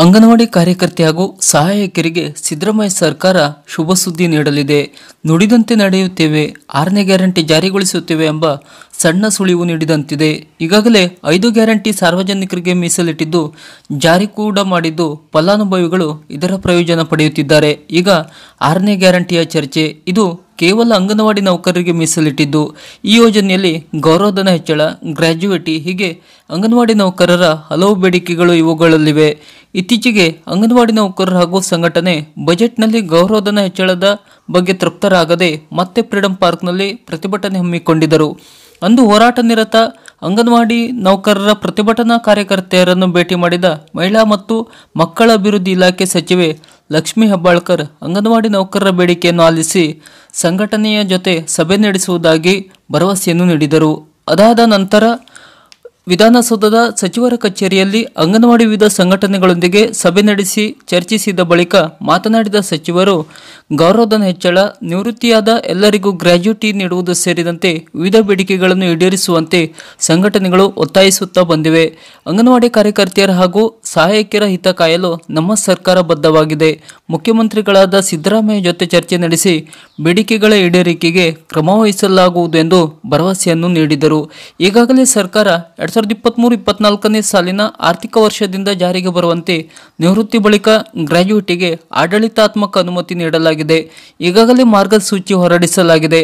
ಅಂಗನವಾಡಿ ಕಾರ್ಯಕರ್ತೆ ಹಾಗೂ ಸಹಾಯಕಿಯರಿಗೆ ಸಿದ್ದರಾಮಯ್ಯ ಸರ್ಕಾರ ಶುಭ ಸುದ್ದಿ ನೀಡಲಿದೆ. ನುಡಿದಂತೆ ನಡೆಯುತ್ತೇವೆ, 6ನೇ ಗ್ಯಾರಂಟಿ ಜಾರಿಗೊಳಿಸುತ್ತೇವೆ ಎಂಬ ಸಣ್ಣ ಸುಳಿವು ನೀಡಿದಂತಿದೆ. ಈಗಾಗಲೇ 5 ಗ್ಯಾರಂಟಿ ಸಾರ್ವಜನಿಕರಿಗೆ ಮೀಸಲಿಟ್ಟಿದ್ದು ಜಾರಿ ಕೂಡ ಮಾಡಿದ್ದು ಫಲಾನುಭವಿಗಳು ಇದರ ಪ್ರಯೋಜನ ಪಡೆಯುತ್ತಿದ್ದಾರೆ. ಈಗ 6ನೇ ಗ್ಯಾರಂಟಿಯ ಚರ್ಚೆ. ಇದು ಕೇವಲ ಅಂಗನವಾಡಿ ನೌಕರರಿಗೆ ಮೀಸಲಿಟ್ಟಿದ್ದು. ಈ ಯೋಜನೆಯಲ್ಲಿ ಗೌರವಧನ ಹೆಚ್ಚಳ, ಗ್ರ್ಯಾಜುಯಿಟಿ ಹೀಗೆ ಅಂಗನವಾಡಿ ನೌಕರರ ಹಲವು ಬೇಡಿಕೆಗಳು ಇವುಗಳಲ್ಲಿವೆ. ಇತ್ತೀಚೆಗೆ ಅಂಗನವಾಡಿ ನೌಕರರು ಹಾಗೂ ಸಂಘಟನೆ ಬಜೆಟ್ನಲ್ಲಿ ಗೌರವಧನ ಹೆಚ್ಚಳದ ಬಗ್ಗೆ ತೃಪ್ತರಾಗದೆ ಮತ್ತೆ ಫ್ರೀಡಂ ಪಾರ್ಕ್ನಲ್ಲಿ ಪ್ರತಿಭಟನೆ ಹಮ್ಮಿಕೊಂಡಿದ್ದರು. ಅಂದು ಹೋರಾಟ ನಿರತ ಅಂಗನವಾಡಿ ನೌಕರರ ಪ್ರತಿಭಟನಾ ಕಾರ್ಯಕರ್ತೆಯರನ್ನು ಭೇಟಿ ಮಾಡಿದ ಮಹಿಳಾ ಮತ್ತು ಮಕ್ಕಳ ಅಭಿವೃದ್ಧಿ ಇಲಾಖೆ ಸಚಿವೆ ಲಕ್ಷ್ಮೀ ಹೆಬ್ಬಾಳ್ಕರ್ ಅಂಗನವಾಡಿ ನೌಕರರ ಬೇಡಿಕೆಯನ್ನು ಆಲಿಸಿ ಸಂಘಟನೆಯ ಜೊತೆ ಸಭೆ ನಡೆಸುವುದಾಗಿ ಭರವಸೆಯನ್ನು ನೀಡಿದರು. ಅದಾದ ನಂತರ ವಿಧಾನಸೌಧದ ಸಚಿವರ ಕಚೇರಿಯಲ್ಲಿ ಅಂಗನವಾಡಿ ವಿವಿಧ ಸಂಘಟನೆಗಳೊಂದಿಗೆ ಸಭೆ ನಡೆಸಿ ಚರ್ಚಿಸಿದ ಬಳಿಕ ಮಾತನಾಡಿದ ಸಚಿವರು, ಗೌರವಧನ ಹೆಚ್ಚಳ, ನಿವೃತ್ತಿಯಾದ ಎಲ್ಲರಿಗೂ ಗ್ರ್ಯಾಜುಯಿಟಿ ನೀಡುವುದು ಸೇರಿದಂತೆ ವಿವಿಧ ಬೇಡಿಕೆಗಳನ್ನು ಈಡೇರಿಸುವಂತೆ ಸಂಘಟನೆಗಳು ಒತ್ತಾಯಿಸುತ್ತಾ ಬಂದಿವೆ. ಅಂಗನವಾಡಿ ಕಾರ್ಯಕರ್ತೆಯರ ಹಾಗೂ ಸಹಾಯಕಿಯರ ಹಿತ ಕಾಯಲು ನಮ್ಮ ಸರ್ಕಾರ ಬದ್ಧವಾಗಿದೆ. ಮುಖ್ಯಮಂತ್ರಿಗಳಾದ ಸಿದ್ದರಾಮಯ್ಯ ಜೊತೆ ಚರ್ಚೆ ನಡೆಸಿ ಬೇಡಿಕೆಗಳ ಈಡೇರಿಕೆಗೆ ಕ್ರಮ ವಹಿಸಲಾಗುವುದು ಎಂದು ಭರವಸೆಯನ್ನು ನೀಡಿದರು. ಈಗಾಗಲೇ ಸರ್ಕಾರ 2023-24ನೇ ಸಾಲಿನ ಆರ್ಥಿಕ ವರ್ಷದಿಂದ ಜಾರಿಗೆ ಬರುವಂತೆ ನಿವೃತ್ತಿ ಬಳಿಕ ಗ್ರ್ಯಾಜುಯಿಟಿಗೆ ಆಡಳಿತಾತ್ಮಕ ಅನುಮತಿ ನೀಡಲಾಗಿದೆ. ಈಗಾಗಲೇ ಮಾರ್ಗಸೂಚಿ ಹೊರಡಿಸಲಾಗಿದೆ.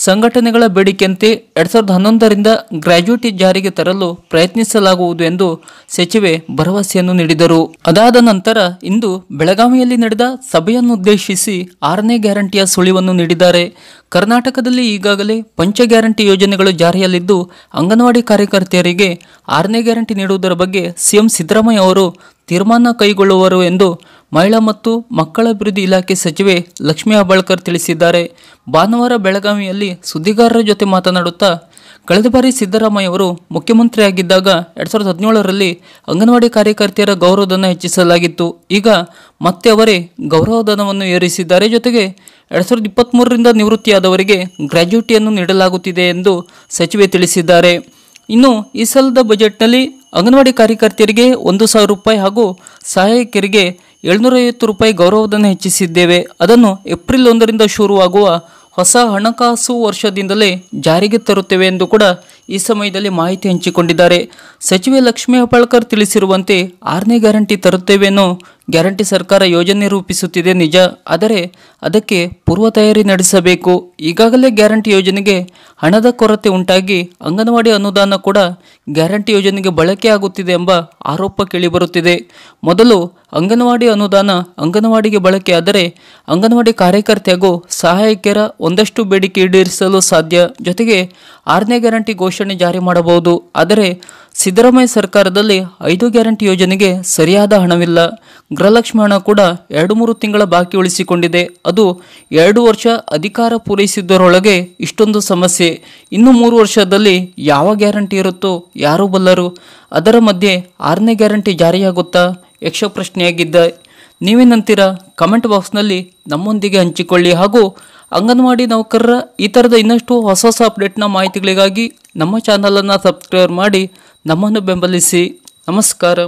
ಸಂಘಟನೆಗಳ ಬೇಡಿಕೆಯಂತೆ 2011ರಿಂದ ಗ್ರ್ಯಾಜುಯಿಟಿ ಜಾರಿಗೆ ತರಲು ಪ್ರಯತ್ನಿಸಲಾಗುವುದು ಎಂದು ಸಚಿವೆ ಭರವಸೆಯನ್ನು ನೀಡಿದರು. ಅದಾದ ನಂತರ ಇಂದು ಬೆಳಗಾವಿಯಲ್ಲಿ ನಡೆದ ಸಭೆಯನ್ನುದ್ದೇಶಿಸಿ 6ನೇ ಗ್ಯಾರಂಟಿಯ ಸುಳಿವನ್ನು ನೀಡಿದ್ದಾರೆ. ಕರ್ನಾಟಕದಲ್ಲಿ ಈಗಾಗಲೇ ಪಂಚ ಗ್ಯಾರಂಟಿ ಯೋಜನೆಗಳು ಜಾರಿಯಲ್ಲಿದ್ದು ಅಂಗನವಾಡಿ ಕಾರ್ಯಕರ್ತೆಯರಿಗೆ 6ನೇ ಗ್ಯಾರಂಟಿ ನೀಡುವುದರ ಬಗ್ಗೆ ಸಿಎಂ ಸಿದ್ದರಾಮಯ್ಯ ಅವರು ತೀರ್ಮಾನ ಕೈಗೊಳ್ಳುವರು ಎಂದು ಮಹಿಳಾ ಮತ್ತು ಮಕ್ಕಳ ಅಭಿವೃದ್ಧಿ ಇಲಾಖೆ ಸಚಿವೆ ಲಕ್ಷ್ಮೀ ಹೆಬ್ಬಾಳ್ಕರ್ ತಿಳಿಸಿದ್ದಾರೆ. ಭಾನುವಾರ ಬೆಳಗಾವಿಯಲ್ಲಿ ಸುದ್ದಿಗಾರರ ಜೊತೆ ಮಾತನಾಡುತ್ತಾ, ಕಳೆದ ಬಾರಿ ಸಿದ್ದರಾಮಯ್ಯ ಅವರು ಮುಖ್ಯಮಂತ್ರಿಯಾಗಿದ್ದಾಗ 2017ರಲ್ಲಿ ಅಂಗನವಾಡಿ ಕಾರ್ಯಕರ್ತೆಯರ ಗೌರವಧನ ಹೆಚ್ಚಿಸಲಾಗಿತ್ತು. ಈಗ ಮತ್ತೆ ಅವರೇ ಗೌರವಧನವನ್ನು ಏರಿಸಿದ್ದಾರೆ. ಜೊತೆಗೆ 2023ರಿಂದ ನಿವೃತ್ತಿಯಾದವರಿಗೆ ಗ್ರ್ಯಾಜುಯಿಟಿಯನ್ನು ನೀಡಲಾಗುತ್ತಿದೆ ಎಂದು ಸಚಿವೆ ತಿಳಿಸಿದ್ದಾರೆ. ಇನ್ನು ಈ ಸಲದ ಬಜೆಟ್ನಲ್ಲಿ ಅಂಗನವಾಡಿ ಕಾರ್ಯಕರ್ತೆಯರಿಗೆ 1,000 ರೂಪಾಯಿ ಹಾಗೂ ಸಹಾಯಕಿಯರಿಗೆ 750 ರೂಪಾಯಿ ಗೌರವಧನ ಹೆಚ್ಚಿಸಿದ್ದೇವೆ. ಅದನ್ನು ಏಪ್ರಿಲ್ 1ರಿಂದ ಶುರುವಾಗುವ ಹೊಸ ಹಣಕಾಸು ವರ್ಷದಿಂದಲೇ ಜಾರಿಗೆ ತರುತ್ತೇವೆ ಎಂದು ಕೂಡ ಈ ಸಮಯದಲ್ಲಿ ಮಾಹಿತಿ ಹಂಚಿಕೊಂಡಿದ್ದಾರೆ. ಸಚಿವೆ ಲಕ್ಷ್ಮೀ ಹೆಬ್ಬಾಳ್ಕರ್ ತಿಳಿಸಿರುವಂತೆ 6ನೇ ಗ್ಯಾರಂಟಿ ತರುತ್ತೇವೆ ಅನ್ನೋ ಗ್ಯಾರಂಟಿ ಸರ್ಕಾರ ಯೋಜನೆ ರೂಪಿಸುತ್ತಿದೆ ನಿಜ, ಆದರೆ ಅದಕ್ಕೆ ಪೂರ್ವ ತಯಾರಿ ನಡೆಸಬೇಕು. ಈಗಾಗಲೇ ಗ್ಯಾರಂಟಿ ಯೋಜನೆಗೆ ಹಣದ ಕೊರತೆ ಉಂಟಾಗಿ ಅಂಗನವಾಡಿ ಅನುದಾನ ಕೂಡ ಗ್ಯಾರಂಟಿ ಯೋಜನೆಗೆ ಬಳಕೆಯಾಗುತ್ತಿದೆ ಎಂಬ ಆರೋಪ ಕೇಳಿಬರುತ್ತಿದೆ. ಮೊದಲು ಅಂಗನವಾಡಿ ಅನುದಾನ ಅಂಗನವಾಡಿಗೆ ಬಳಕೆಯಾದರೆ ಅಂಗನವಾಡಿ ಕಾರ್ಯಕರ್ತೆ ಹಾಗೂ ಸಹಾಯಕಿಯರ ಒಂದಷ್ಟು ಬೇಡಿಕೆ ಈಡೇರಿಸಲು ಸಾಧ್ಯ. ಜೊತೆಗೆ 6ನೇ ಗ್ಯಾರಂಟಿ ಘೋಷಣೆ ಜಾರಿ ಮಾಡಬಹುದು. ಆದರೆ ಸಿದ್ದರಾಮಯ್ಯ ಸರ್ಕಾರದಲ್ಲಿ 5 ಗ್ಯಾರಂಟಿ ಯೋಜನೆಗೆ ಸರಿಯಾದ ಹಣವಿಲ್ಲ. ಗೃಹಲಕ್ಷ್ಮಿ ಹಣ ಕೂಡ 2-3 ತಿಂಗಳ ಬಾಕಿ ಉಳಿಸಿಕೊಂಡಿದೆ. ಅದು 2 ವರ್ಷ ಅಧಿಕಾರ ಪೂರೈಸಿದ್ದರೊಳಗೆ ಇಷ್ಟೊಂದು ಸಮಸ್ಯೆ. ಇನ್ನು 3 ವರ್ಷದಲ್ಲಿ ಯಾವ ಗ್ಯಾರಂಟಿ ಇರುತ್ತೋ ಯಾರೂ ಬಲ್ಲರು. ಅದರ ಮಧ್ಯೆ 6ನೇ ಗ್ಯಾರಂಟಿ ಜಾರಿಯಾಗುತ್ತಾ ಯಕ್ಷ ಪ್ರಶ್ನೆಯಾಗಿದ್ದ. ನೀವೇನಂತೀರಾ? ಕಮೆಂಟ್ ಬಾಕ್ಸ್ನಲ್ಲಿ ನಮ್ಮೊಂದಿಗೆ ಹಂಚಿಕೊಳ್ಳಿ. ಹಾಗೂ ಅಂಗನವಾಡಿ ನೌಕರರ ಈ ಥರದ ಇನ್ನಷ್ಟು ಹೊಸ ಅಪ್ಡೇಟ್ನ ಮಾಹಿತಿಗಳಿಗಾಗಿ ನಮ್ಮ ಚಾನಲನ್ನು ಸಬ್ಸ್ಕ್ರೈಬ್ ಮಾಡಿ ನಮ್ಮನ್ನು ಬೆಂಬಲಿಸಿ. ನಮಸ್ಕಾರ.